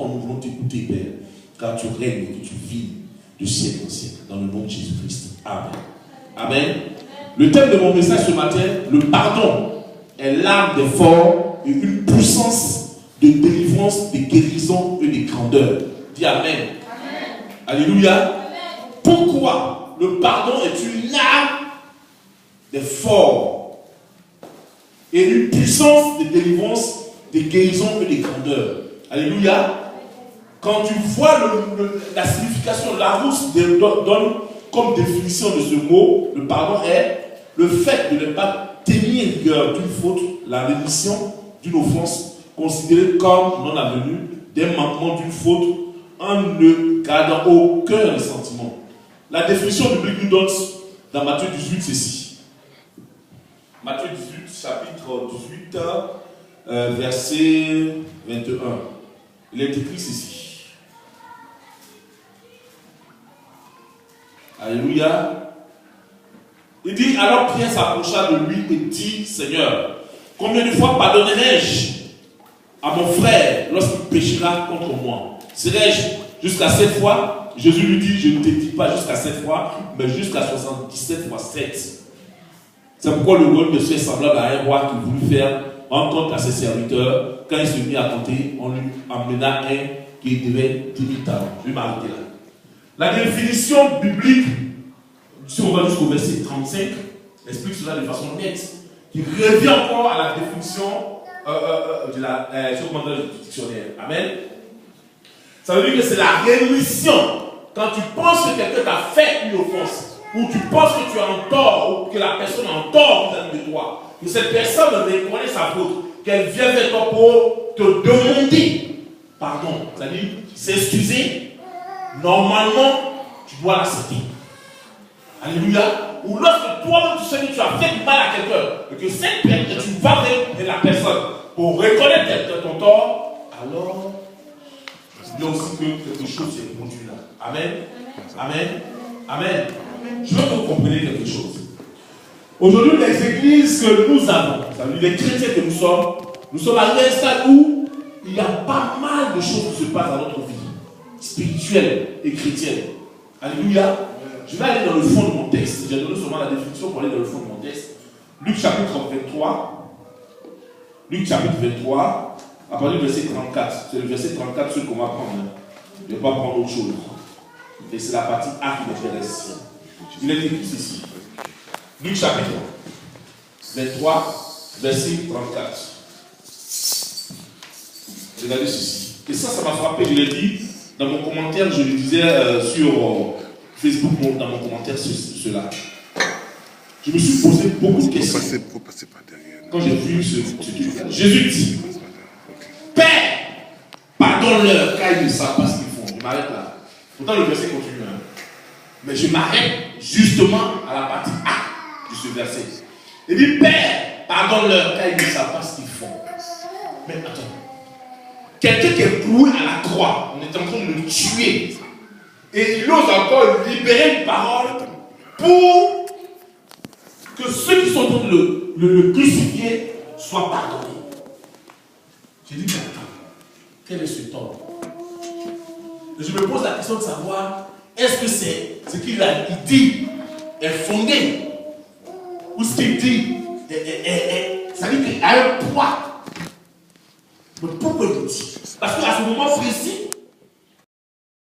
quand nous voulons t'écouter, Père, car tu règnes et que tu vis de siècle en siècle, dans le nom de Jésus-Christ. Amen. Amen. Le thème de mon message ce matin, le pardon est l'arme des forts et une puissance de délivrance, de guérison et de grandeur. Dis Amen. Amen. Alléluia. Amen. Pourquoi le pardon est une arme des forts et une puissance de délivrance, de guérison et de grandeur. Alléluia. Quand tu vois la signification, Larousse donne comme définition de ce mot, le pardon est le fait de ne pas tenir rigueur d'une faute, la rémission d'une offense considérée comme non avenue, d'un manquement d'une faute, en ne gardant aucun ressentiment. La définition biblique nous donne dans Matthieu 18 ceci. Matthieu 18, chapitre 18, verset 21. Il est écrit ceci. Alléluia. Il dit, alors Pierre s'approcha de lui et dit, Seigneur, combien de fois pardonnerai-je à mon frère lorsqu'il péchera contre moi? Serai-je jusqu'à 7 fois? Jésus lui dit, je ne te dis pas jusqu'à 7 fois, mais jusqu'à 77 fois 7. C'est pourquoi le rôle de Dieu est semblable à un roi qui voulut faire rendre compte à ses serviteurs. Quand il se mit à compter, on lui amena un qui devait 10 000 talents. Je vais m'arrêter là. La définition biblique, si on va jusqu'au verset 35, explique cela de façon nette, qui revient encore à la définition de la du dictionnaire. Amen. Ça veut dire que c'est la rémission. Quand tu penses que quelqu'un t'a fait une offense, ou tu penses que tu es en tort, ou que la personne est en tort vis-à-vis de toi, que cette personne reconnaît sa faute, qu'elle vient vers toi pour te demander pardon, c'est-à-dire s'excuser, normalement, tu dois l'accepter. Alléluia. Ou lorsque toi-même tu sais que tu as fait mal à quelqu'un, et que cette personne, tu vas vers la personne pour reconnaître ton tort, alors il y a aussi que quelque chose s'est produit là. Amen. Amen. Amen. Je veux que vous compreniez quelque chose. Aujourd'hui, les églises que nous avons, les chrétiens que nous sommes arrivés à un stade où il y a pas mal de choses qui se passent dans notre vie spirituelle et chrétienne. Alléluia. Je vais aller dans le fond de mon texte. J'ai donné seulement la définition pour aller dans le fond de mon texte. Luc chapitre 23. Luc chapitre 23, à partir du verset 34. C'est le verset 34 ce qu'on va prendre. Je ne vais pas prendre autre chose. Et c'est la partie A qui m'intéresse. Il est écrit ceci. Luc chapitre 23, verset 34. Regardez ceci. Et ça m'a frappé, je l'ai dit. Dans mon commentaire, je le disais sur Facebook, dans mon commentaire sur cela. Je me suis posé beaucoup de questions. Quand j'ai vu ce truc-là. Jésus dit, Père, pardonne-leur car ils ne savent pas ce qu'ils font. Je m'arrête là. Pourtant le verset continue. Hein. Mais je m'arrête justement à la partie A de ce verset. Il dit, Père, pardonne-leur car ils ne savent pas ce qu'ils font. Mais attends. Quelqu'un qui est cloué à la croix, on est en train de le tuer. Et il ose encore libérer une parole pour que ceux qui sont en train de le crucifier soient pardonnés. J'ai dit, mais attends, quel est ce tort? Et je me pose la question de savoir, est-ce que c'est ce qu'il dit est fondé? Ou ce qu'il dit ça veut dire qu'il a un poids. Mais pourquoi il le dit? Parce qu'à ce moment précis,